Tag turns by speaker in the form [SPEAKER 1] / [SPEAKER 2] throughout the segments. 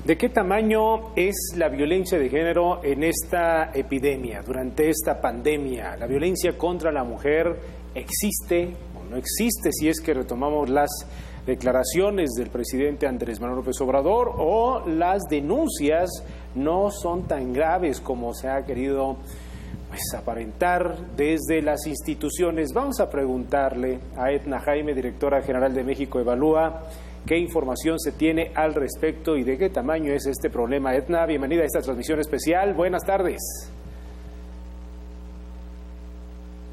[SPEAKER 1] ¿De qué tamaño es la violencia de género en esta epidemia, durante esta pandemia? ¿La violencia contra la mujer existe o no existe si es que retomamos las declaraciones del presidente Andrés Manuel López Obrador, o las denuncias no son tan graves como se ha querido aparentar desde las instituciones? Vamos a preguntarle a Edna Jaime, directora general de México Evalúa, qué información se tiene al respecto y de qué tamaño es este problema. Edna, bienvenida a esta transmisión especial. Buenas tardes.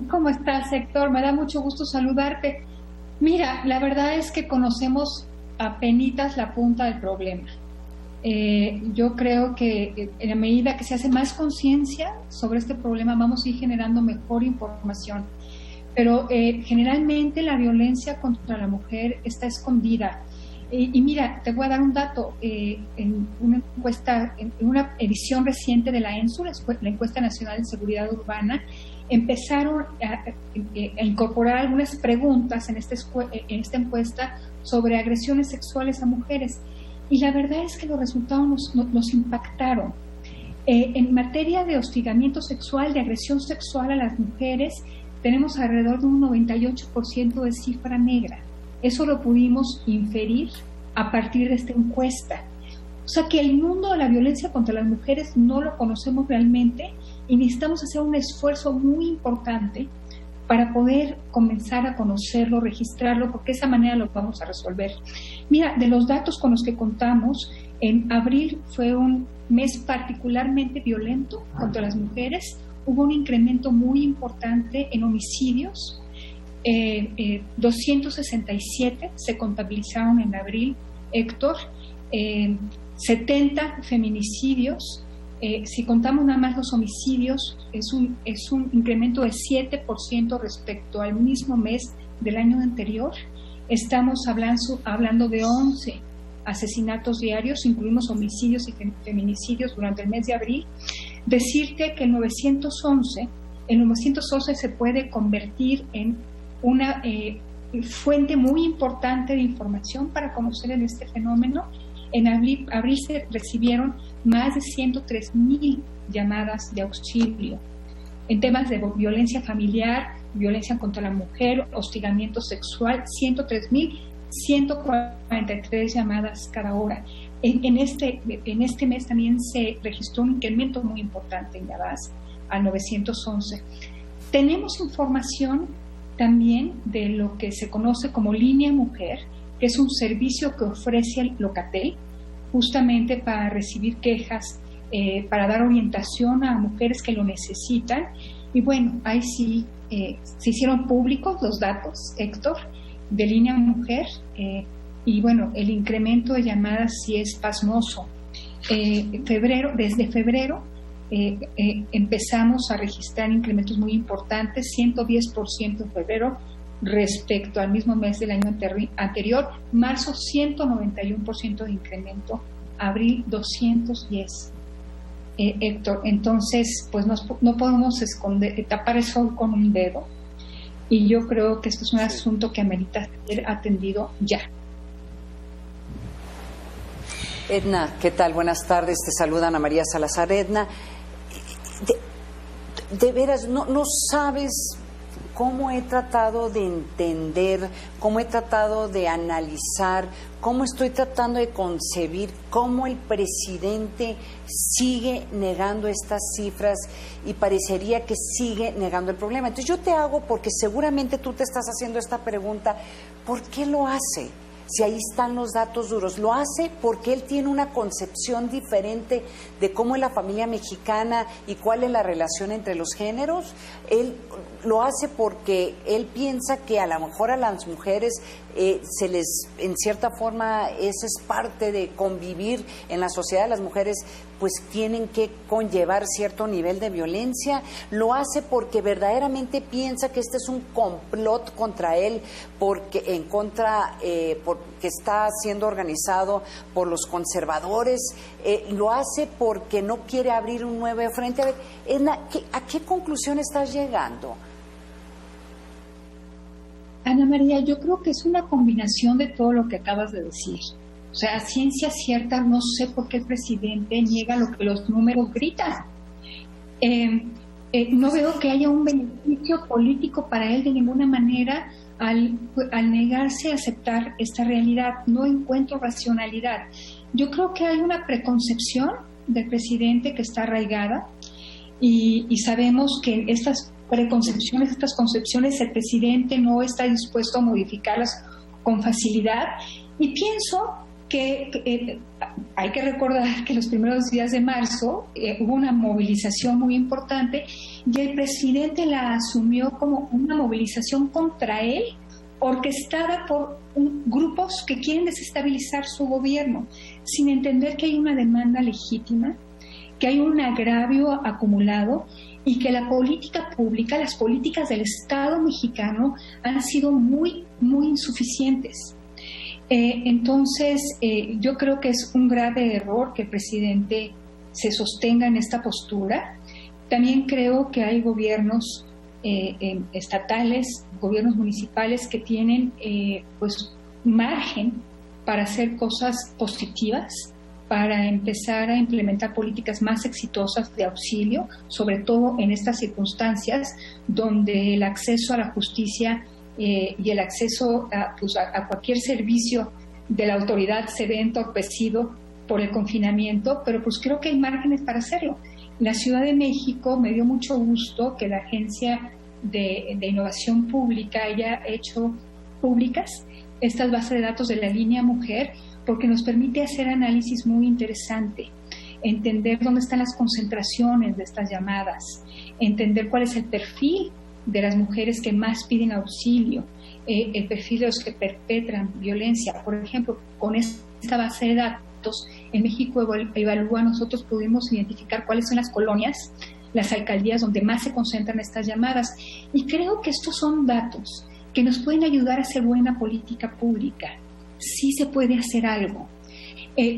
[SPEAKER 2] ¿Cómo estás, Héctor? Me da mucho gusto saludarte. Mira, la verdad es que conocemos apenitas la punta del problema. Yo creo que en la medida que se hace más conciencia sobre este problema, vamos a ir generando mejor información. Pero generalmente la violencia contra la mujer está escondida. Y mira, te voy a dar un dato. En una encuesta, en una edición reciente de la ENSU, la Encuesta Nacional de Seguridad Urbana, empezaron a incorporar algunas preguntas en esta encuesta sobre agresiones sexuales a mujeres. Y la verdad es que los resultados nos impactaron. En materia de hostigamiento sexual, de agresión sexual a las mujeres, tenemos alrededor de un 98% de cifra negra. Eso lo pudimos inferir a partir de esta encuesta. O sea que el mundo de la violencia contra las mujeres no lo conocemos realmente y necesitamos hacer un esfuerzo muy importante para poder comenzar a conocerlo, registrarlo, porque de esa manera lo vamos a resolver. Mira, de los datos con los que contamos, en abril fue un mes particularmente violento contra las mujeres. Hubo un incremento muy importante en homicidios. 267 se contabilizaron en abril, Héctor. 70 feminicidios. Si contamos nada más los homicidios, es un incremento de 7% respecto al mismo mes del año anterior. Estamos hablando de 11 asesinatos diarios, incluimos homicidios y feminicidios durante el mes de abril. Decirte que el 911 se puede convertir en una fuente muy importante de información para conocer en este fenómeno. En abril se recibieron más de 103,000 llamadas de auxilio en temas de violencia familiar, violencia contra la mujer, hostigamiento sexual, 103,143 llamadas cada hora. En este mes también se registró un incremento muy importante en llamadas al 911. Tenemos información también de lo que se conoce como Línea Mujer, que es un servicio que ofrece el Locatel justamente para recibir quejas, para dar orientación a mujeres que lo necesitan. Y bueno, ahí sí se hicieron públicos los datos, Héctor, de Línea Mujer, y bueno, el incremento de llamadas sí es pasmoso. Desde febrero empezamos a registrar incrementos muy importantes, 110% en febrero respecto al mismo mes del año anterior, marzo 191% de incremento, abril 210. Héctor, entonces pues no podemos tapar el sol con un dedo, y yo creo que esto es un asunto que amerita ser atendido ya.
[SPEAKER 3] Edna, ¿qué tal? Buenas tardes, te saluda Ana María Salazar. Edna, de veras, no sabes cómo he tratado de entender, cómo he tratado de analizar, cómo estoy tratando de concebir cómo el presidente sigue negando estas cifras y parecería que sigue negando el problema. Entonces yo te hago, porque seguramente tú te estás haciendo esta pregunta, ¿por qué lo hace? Si ahí están los datos duros. Lo hace porque él tiene una concepción diferente de cómo es la familia mexicana y cuál es la relación entre los géneros. Él lo hace porque él piensa que a lo mejor a las mujeres se les, en cierta forma, esa es parte de convivir en la sociedad. Las mujeres pues tienen que conllevar cierto nivel de violencia. Lo hace porque verdaderamente piensa que este es un complot contra él, porque está siendo organizado por los conservadores. Lo hace porque no quiere abrir un nuevo frente. A ver, Edna, ¿a qué conclusión estás llegando?
[SPEAKER 2] Ana María, yo creo que es una combinación de todo lo que acabas de decir. O sea, a ciencia cierta no sé por qué el presidente niega lo que los números gritan. No veo que haya un beneficio político para él de ninguna manera al negarse a aceptar esta realidad. No encuentro racionalidad. Yo creo que hay una preconcepción del presidente que está arraigada y sabemos que estas preconcepciones, estas concepciones, el presidente no está dispuesto a modificarlas con facilidad. Y pienso que hay que recordar que los primeros días de marzo hubo una movilización muy importante y el presidente la asumió como una movilización contra él, orquestada por grupos que quieren desestabilizar su gobierno, sin entender que hay una demanda legítima, que hay un agravio acumulado y que la política pública, las políticas del Estado mexicano han sido muy, muy insuficientes. Entonces, yo creo que es un grave error que el presidente se sostenga en esta postura. También creo que hay gobiernos estatales, gobiernos municipales que tienen pues margen para hacer cosas positivas, para empezar a implementar políticas más exitosas de auxilio, sobre todo en estas circunstancias donde el acceso a la justicia y el acceso a cualquier servicio de la autoridad se ve entorpecido por el confinamiento, pero pues creo que hay márgenes para hacerlo. La Ciudad de México me dio mucho gusto que la Agencia de Innovación Pública haya hecho públicas estas bases de datos de la línea mujer, porque nos permite hacer análisis muy interesante, entender dónde están las concentraciones de estas llamadas, entender cuál es el perfil de las mujeres que más piden auxilio, el perfil de los que perpetran violencia. Por ejemplo, con esta base de datos, en México Evalúa, nosotros pudimos identificar cuáles son las colonias, las alcaldías donde más se concentran estas llamadas. Y creo que estos son datos que nos pueden ayudar a hacer buena política pública. Sí se puede hacer algo.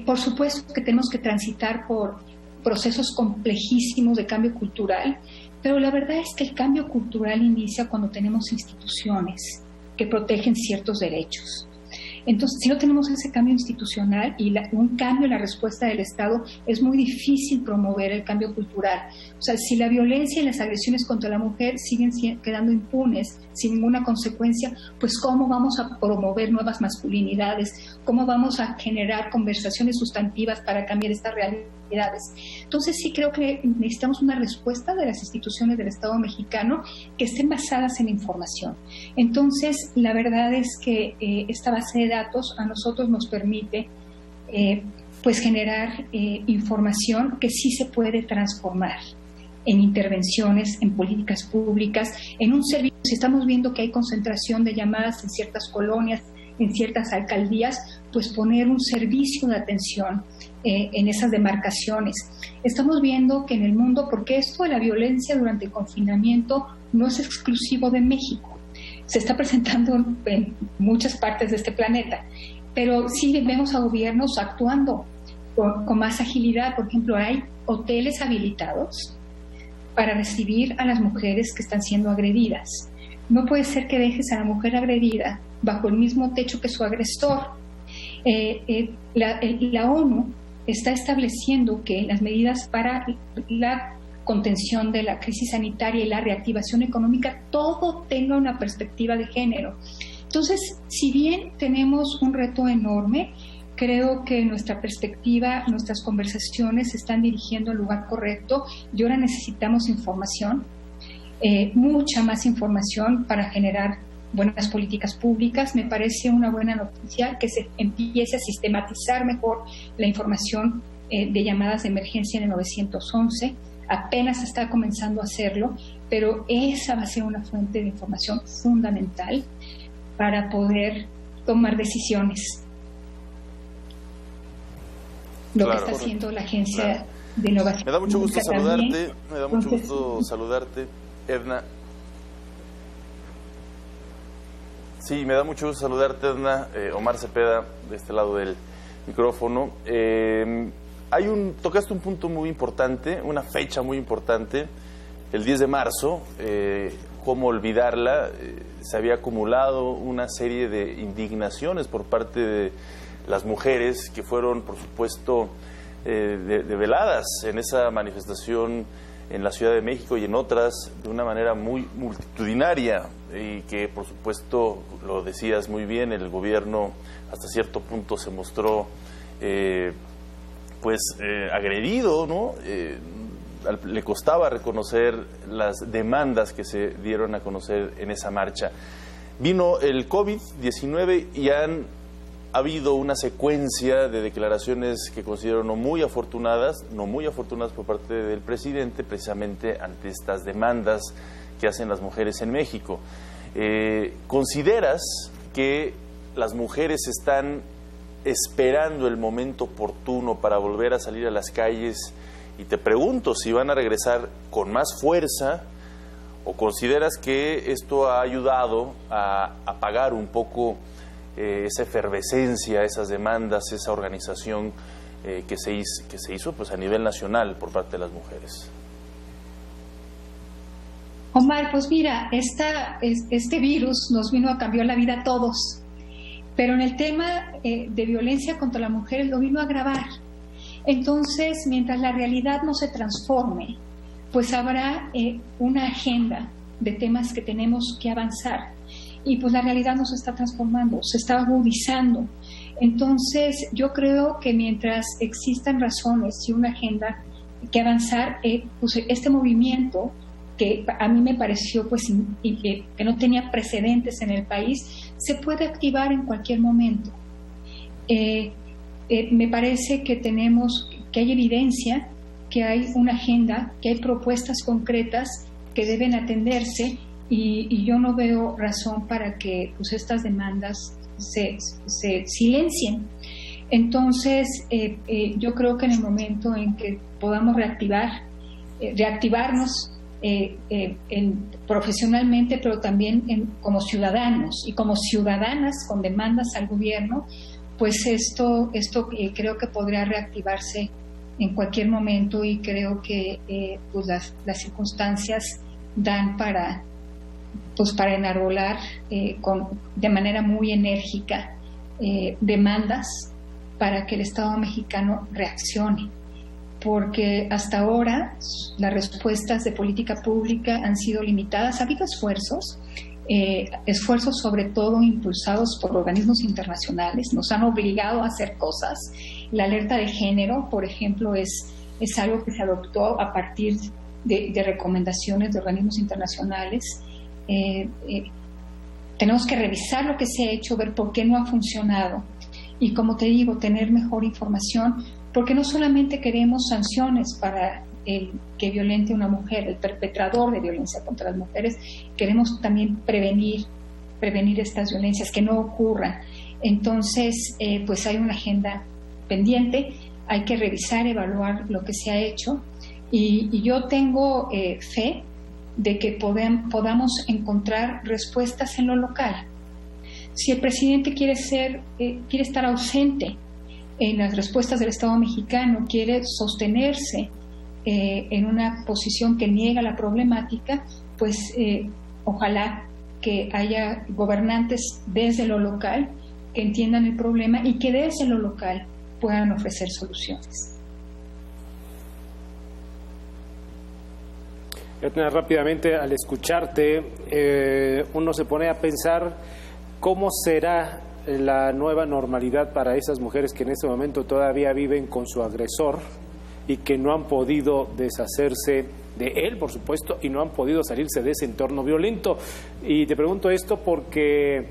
[SPEAKER 2] Por supuesto que tenemos que transitar por procesos complejísimos de cambio cultural, pero la verdad es que el cambio cultural inicia cuando tenemos instituciones que protegen ciertos derechos. Entonces, si no tenemos ese cambio institucional y un cambio en la respuesta del Estado, es muy difícil promover el cambio cultural. O sea, si la violencia y las agresiones contra la mujer siguen quedando impunes, sin ninguna consecuencia, pues ¿cómo vamos a promover nuevas masculinidades? ¿Cómo vamos a generar conversaciones sustantivas para cambiar estas realidades? Entonces, sí creo que necesitamos una respuesta de las instituciones del Estado mexicano que estén basadas en información. Entonces, la verdad es que esta base de datos a nosotros nos permite pues generar información que sí se puede transformar en intervenciones, en políticas públicas, en un servicio. Si estamos viendo que hay concentración de llamadas en ciertas colonias, en ciertas alcaldías, pues poner un servicio de atención en esas demarcaciones. Estamos viendo que en el mundo, porque esto de la violencia durante el confinamiento no es exclusivo de México, se está presentando en muchas partes de este planeta, pero sí vemos a gobiernos actuando con más agilidad. Por ejemplo, hay hoteles habilitados para recibir a las mujeres que están siendo agredidas. No puede ser que dejes a la mujer agredida bajo el mismo techo que su agresor. La ONU está estableciendo que las medidas para la contención de la crisis sanitaria y la reactivación económica, todo tenga una perspectiva de género. Entonces, si bien tenemos un reto enorme, creo que nuestra perspectiva, nuestras conversaciones se están dirigiendo al lugar correcto y ahora necesitamos información, mucha más información para generar buenas políticas públicas. Me parece una buena noticia que se empiece a sistematizar mejor la información de llamadas de emergencia en el 911. Apenas está comenzando a hacerlo, pero esa va a ser una fuente de información fundamental para poder tomar decisiones. Lo que está haciendo la Agencia de Innovación.
[SPEAKER 4] Me da mucho gusto saludarte, me da mucho gusto saludarte, Edna. Sí, me da mucho gusto saludarte, Edna. Omar Cepeda, de este lado del micrófono. Tocaste un punto muy importante, una fecha muy importante, el 10 de marzo. ¿Cómo olvidarla? Se había acumulado una serie de indignaciones por parte de las mujeres que fueron, por supuesto, develadas en esa manifestación en la Ciudad de México y en otras de una manera muy multitudinaria, y que, por supuesto, lo decías muy bien, el gobierno hasta cierto punto se mostró agredido, ¿no? Le costaba reconocer las demandas que se dieron a conocer en esa marcha. Vino el COVID-19 y ha habido una secuencia de declaraciones que considero no muy afortunadas por parte del presidente, precisamente ante estas demandas que hacen las mujeres en México. ¿Consideras que las mujeres están esperando el momento oportuno para volver a salir a las calles? Y te pregunto si van a regresar con más fuerza, o consideras que esto ha ayudado a apagar un poco esa efervescencia, esas demandas, esa organización que se hizo pues a nivel nacional por parte de las mujeres.
[SPEAKER 2] Omar, pues mira, este virus nos vino a cambiar la vida a todos, pero en el tema de violencia contra la mujer lo vino a agravar. Entonces, mientras la realidad no se transforme, pues habrá una agenda de temas que tenemos que avanzar. Y pues la realidad no se está transformando, se está agudizando. Entonces, yo creo que mientras existan razones y una agenda que avanzar, pues este movimiento, que a mí me pareció pues que no tenía precedentes en el país, se puede activar en cualquier momento. Me parece que hay evidencia, que hay una agenda, que hay propuestas concretas que deben atenderse, y yo no veo razón para que pues estas demandas se silencien. Entonces, yo creo que en el momento en que podamos reactivarnos profesionalmente, pero también como ciudadanos y como ciudadanas con demandas al gobierno, pues esto creo que podría reactivarse en cualquier momento, y creo que pues las circunstancias dan para enarbolar de manera muy enérgica demandas para que el Estado mexicano reaccione, porque hasta ahora las respuestas de política pública han sido limitadas. Ha habido esfuerzos sobre todo impulsados por organismos internacionales, nos han obligado a hacer cosas. La alerta de género, por ejemplo, es algo que se adoptó a partir de recomendaciones de organismos internacionales. Tenemos que revisar lo que se ha hecho, ver por qué no ha funcionado, y, como te digo, tener mejor información, porque no solamente queremos sanciones para el que violente a una mujer, el perpetrador de violencia contra las mujeres, queremos también prevenir estas violencias, que no ocurran. Entonces, pues hay una agenda pendiente, hay que revisar, evaluar lo que se ha hecho, y yo tengo fe de que podamos encontrar respuestas en lo local. Si el presidente quiere estar ausente en las respuestas del Estado mexicano, quiere sostenerse en una posición que niega la problemática, pues ojalá que haya gobernantes desde lo local que entiendan el problema y que desde lo local puedan ofrecer soluciones.
[SPEAKER 1] Edna, rápidamente, al escucharte, uno se pone a pensar cómo será la nueva normalidad para esas mujeres que en este momento todavía viven con su agresor y que no han podido deshacerse de él, por supuesto, y no han podido salirse de ese entorno violento. Y te pregunto esto porque,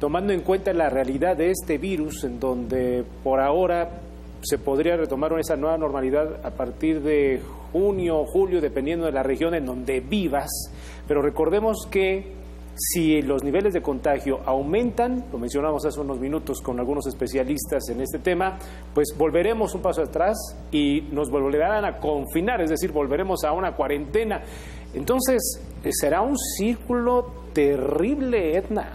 [SPEAKER 1] tomando en cuenta la realidad de este virus, en donde por ahora se podría retomar esa nueva normalidad a partir de junio o julio, dependiendo de la región en donde vivas, pero recordemos que si los niveles de contagio aumentan, lo mencionamos hace unos minutos con algunos especialistas en este tema, pues volveremos un paso atrás y nos volverán a confinar, es decir, volveremos a una cuarentena. Entonces, será un círculo terrible, Edna.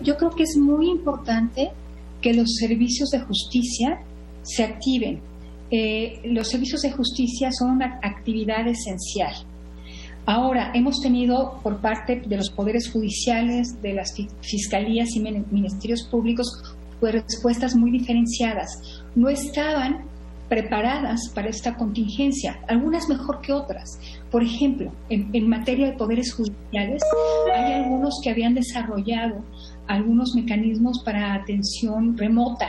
[SPEAKER 2] Yo creo que es muy importante que los servicios de justicia se activen. Los servicios de justicia son una actividad esencial. Ahora, hemos tenido por parte de los poderes judiciales, de las fiscalías y ministerios públicos, pues respuestas muy diferenciadas. No estaban preparadas para esta contingencia, algunas mejor que otras. Por ejemplo, en materia de poderes judiciales, hay algunos que habían desarrollado algunos mecanismos para atención remota.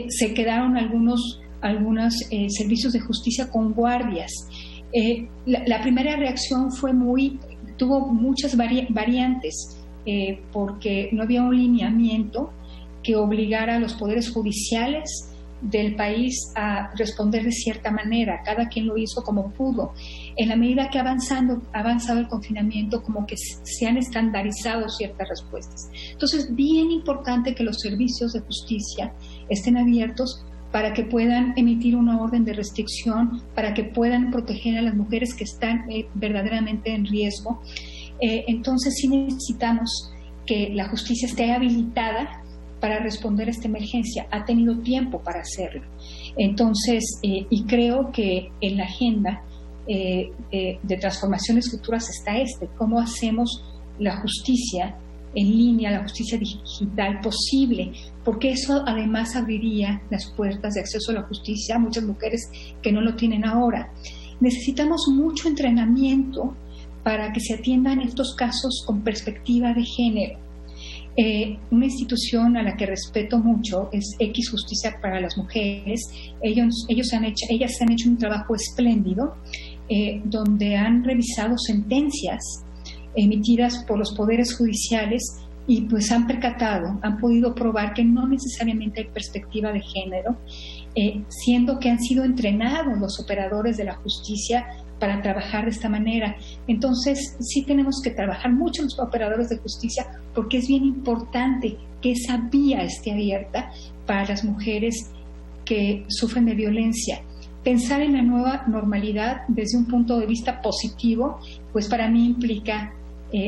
[SPEAKER 2] Se quedaron algunos servicios de justicia con guardias. La primera reacción tuvo muchas variantes, porque no había un lineamiento que obligara a los poderes judiciales del país a responder de cierta manera. Cada quien lo hizo como pudo. En la medida que ha avanzado el confinamiento, como que se han estandarizado ciertas respuestas. Entonces, bien importante que los servicios de justicia estén abiertos para que puedan emitir una orden de restricción, para que puedan proteger a las mujeres que están verdaderamente en riesgo. Entonces, sí necesitamos que la justicia esté habilitada para responder a esta emergencia. Ha tenido tiempo para hacerlo. Entonces, y creo que en la agenda de transformaciones futuras está cómo hacemos la justicia en línea, la justicia digital posible, porque eso además abriría las puertas de acceso a la justicia a muchas mujeres que no lo tienen ahora. Necesitamos mucho entrenamiento para que se atiendan estos casos con perspectiva de género. Una institución a la que respeto mucho es X Justicia para las Mujeres. Ellas han hecho un trabajo espléndido, donde han revisado sentencias emitidas por los poderes judiciales y pues han podido probar que no necesariamente hay perspectiva de género, siendo que han sido entrenados los operadores de la justicia para trabajar de esta manera. Entonces, sí tenemos que trabajar mucho los operadores de justicia, porque es bien importante que esa vía esté abierta para las mujeres que sufren de violencia. Pensar en la nueva normalidad desde un punto de vista positivo, pues para mí implica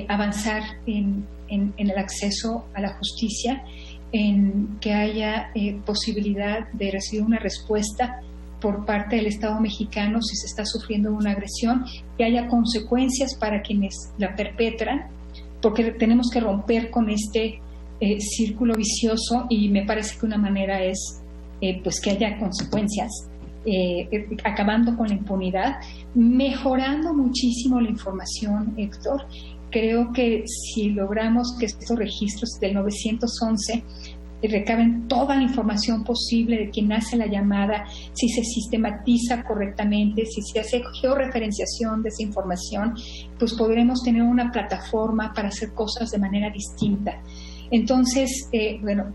[SPEAKER 2] avanzar en el acceso a la justicia, en que haya posibilidad de recibir una respuesta por parte del Estado mexicano si se está sufriendo una agresión, que haya consecuencias para quienes la perpetran, porque tenemos que romper con este círculo vicioso, y me parece que una manera es pues que haya consecuencias, acabando con la impunidad, mejorando muchísimo la información, Héctor. Creo que si logramos que estos registros del 911 recaben toda la información posible de quien hace la llamada, si se sistematiza correctamente, si se hace georreferenciación de esa información, pues podremos tener una plataforma para hacer cosas de manera distinta. Entonces,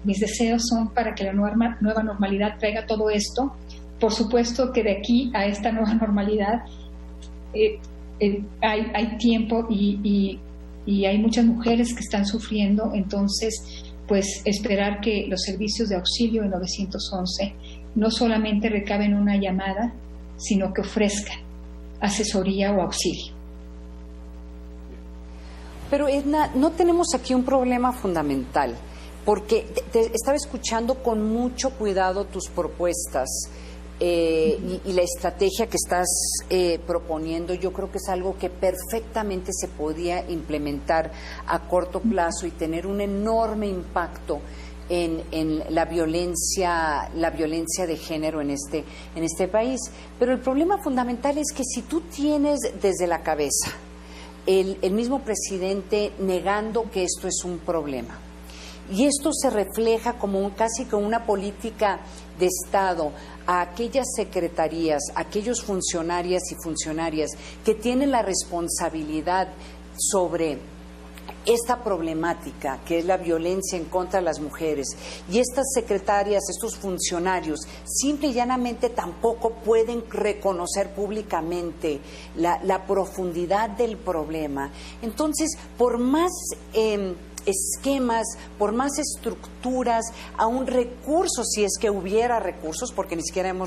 [SPEAKER 2] mis deseos son para que la nueva normalidad traiga todo esto. Por supuesto que de aquí a esta nueva normalidad hay tiempo y hay muchas mujeres que están sufriendo. Entonces, pues esperar que los servicios de auxilio de 911 no solamente recaben una llamada, sino que ofrezcan asesoría o auxilio.
[SPEAKER 3] Pero Edna, no tenemos aquí un problema fundamental, porque te estaba escuchando con mucho cuidado tus propuestas y la estrategia que estás proponiendo. Yo creo que es algo que perfectamente se podía implementar a corto plazo y tener un enorme impacto en la violencia de género en este país. Pero el problema fundamental es que si tú tienes desde la cabeza el mismo presidente negando que esto es un problema, y esto se refleja casi como una política de Estado a aquellas secretarías, a aquellos funcionarias y funcionarias que tienen la responsabilidad sobre esta problemática, que es la violencia en contra de las mujeres, y estas secretarias, estos funcionarios, simple y llanamente tampoco pueden reconocer públicamente la profundidad del problema. Entonces, por más esquemas, por más estructuras, aún recursos, si es que hubiera recursos, porque ni siquiera no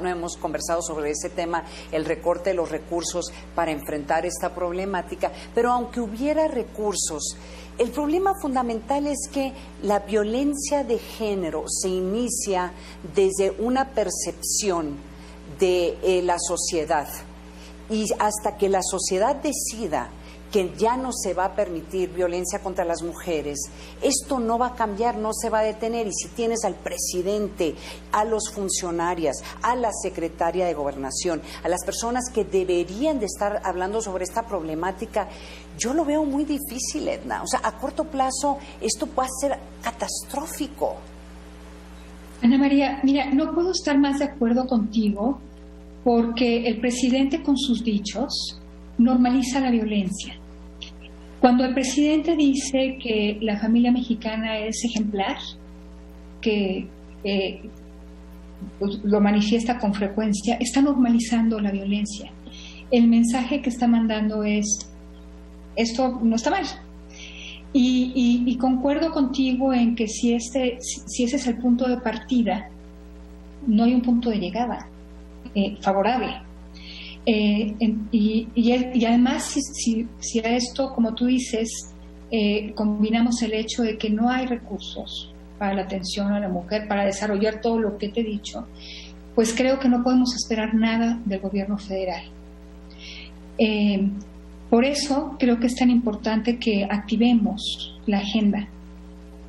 [SPEAKER 3] hemos conversado sobre ese tema, el recorte de los recursos para enfrentar esta problemática, pero aunque hubiera recursos, el problema fundamental es que la violencia de género se inicia desde una percepción de la sociedad. Y hasta que la sociedad decida que ya no se va a permitir violencia contra las mujeres, esto no va a cambiar, no se va a detener. Y si tienes al presidente, a los funcionarios, a la secretaria de Gobernación, a las personas que deberían de estar hablando sobre esta problemática, yo lo veo muy difícil, Edna. O sea, a corto plazo esto va a ser catastrófico.
[SPEAKER 2] Ana María, mira, no puedo estar más de acuerdo contigo, porque el presidente con sus dichos normaliza la violencia. Cuando el presidente dice que la familia mexicana es ejemplar, que pues, lo manifiesta con frecuencia, está normalizando la violencia. El mensaje que está mandando es, esto no está mal. Y concuerdo contigo en que si ese es el punto de partida, no hay un punto de llegada favorable. Y además, si a esto, como tú dices, combinamos el hecho de que no hay recursos para la atención a la mujer, para desarrollar todo lo que te he dicho, pues creo que no podemos esperar nada del gobierno federal. Por eso creo que es tan importante que activemos la agenda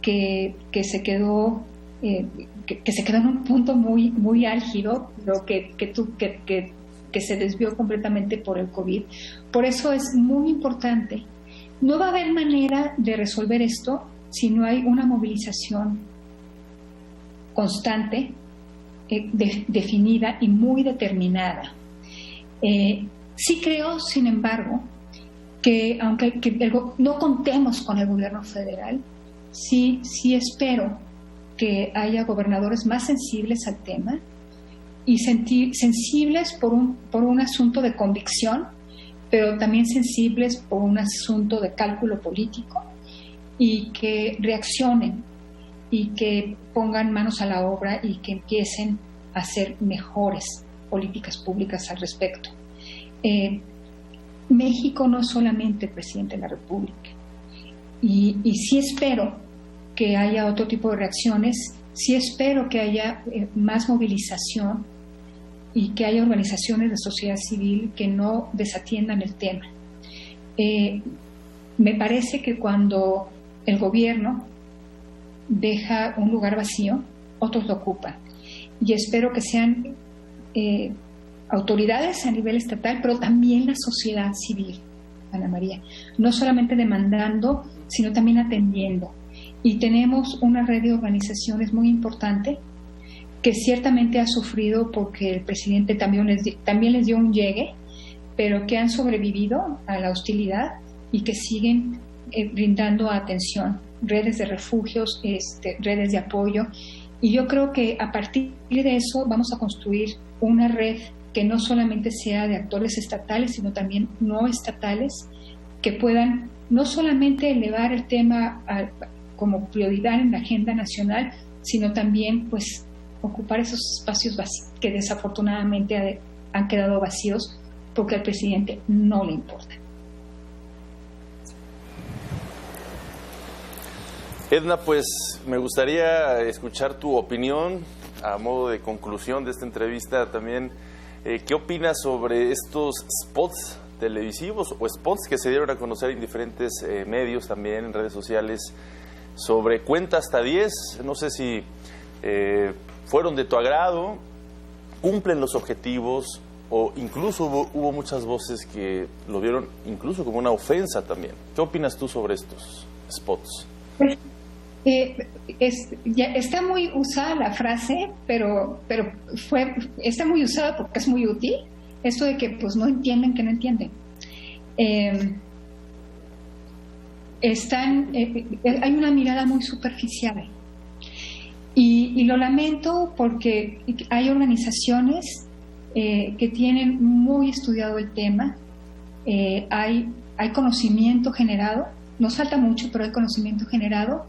[SPEAKER 2] que se quedó en un punto muy muy álgido, pero que se desvió completamente por el COVID. Por eso es muy importante. No va a haber manera de resolver esto si no hay una movilización constante, definida y muy determinada. Sí creo, sin embargo, que aunque no contemos con el gobierno federal, sí espero que haya gobernadores más sensibles al tema y sensibles por un asunto de convicción, pero también sensibles por un asunto de cálculo político, y que reaccionen y que pongan manos a la obra y que empiecen a hacer mejores políticas públicas al respecto. México no es solamente el presidente de la República, y sí espero que haya otro tipo de reacciones, sí espero que haya más movilización y que haya organizaciones de sociedad civil que no desatiendan el tema. Me parece que cuando el gobierno deja un lugar vacío, otros lo ocupan, y espero que sean autoridades a nivel estatal, pero también la sociedad civil, Ana María, no solamente demandando, sino también atendiendo. Y tenemos una red de organizaciones muy importante que ciertamente ha sufrido porque el presidente también les dio un llegue, pero que han sobrevivido a la hostilidad y que siguen brindando atención, redes de refugios, redes de apoyo. Y yo creo que a partir de eso vamos a construir una red que no solamente sea de actores estatales, sino también no estatales, que puedan no solamente elevar el tema como prioridad en la agenda nacional, sino también pues ocupar esos espacios que desafortunadamente han quedado vacíos porque al presidente no le importa.
[SPEAKER 4] Edna, pues me gustaría escuchar tu opinión a modo de conclusión de esta entrevista también. ¿Qué opinas sobre estos spots televisivos o spots que se dieron a conocer en diferentes medios también, en redes sociales, sobre cuenta hasta 10? No sé si fueron de tu agrado, cumplen los objetivos, o incluso hubo muchas voces que lo vieron incluso como una ofensa también. ¿Qué opinas tú sobre estos spots?
[SPEAKER 2] Pues, ya está muy usada la frase, pero está muy usada porque es muy útil, esto de que pues no entienden que no entienden. Hay una mirada muy superficial y lo lamento porque hay organizaciones que tienen muy estudiado el tema, hay conocimiento generado, nos falta mucho, pero hay conocimiento generado,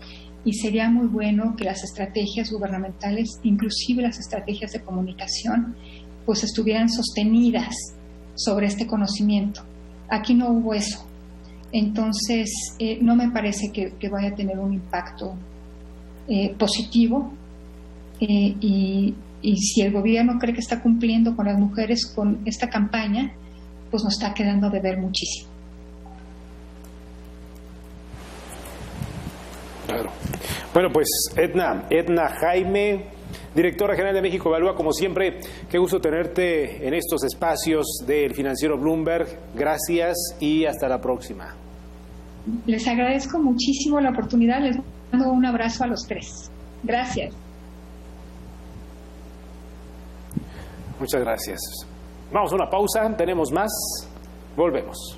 [SPEAKER 2] y sería muy bueno que las estrategias gubernamentales, inclusive las estrategias de comunicación, pues estuvieran sostenidas sobre este conocimiento. Aquí no hubo eso. Entonces, no me parece que vaya a tener un impacto positivo. Y si el gobierno cree que está cumpliendo con las mujeres con esta campaña, pues nos está quedando de ver muchísimo.
[SPEAKER 1] Claro. Bueno, pues Edna Jaime, directora general de México Evalúa, como siempre, qué gusto tenerte en estos espacios del financiero Bloomberg. Gracias y hasta la próxima.
[SPEAKER 2] Les agradezco muchísimo la oportunidad, les mando un abrazo a los tres. Gracias.
[SPEAKER 1] Muchas gracias. Vamos a una pausa, tenemos más, volvemos.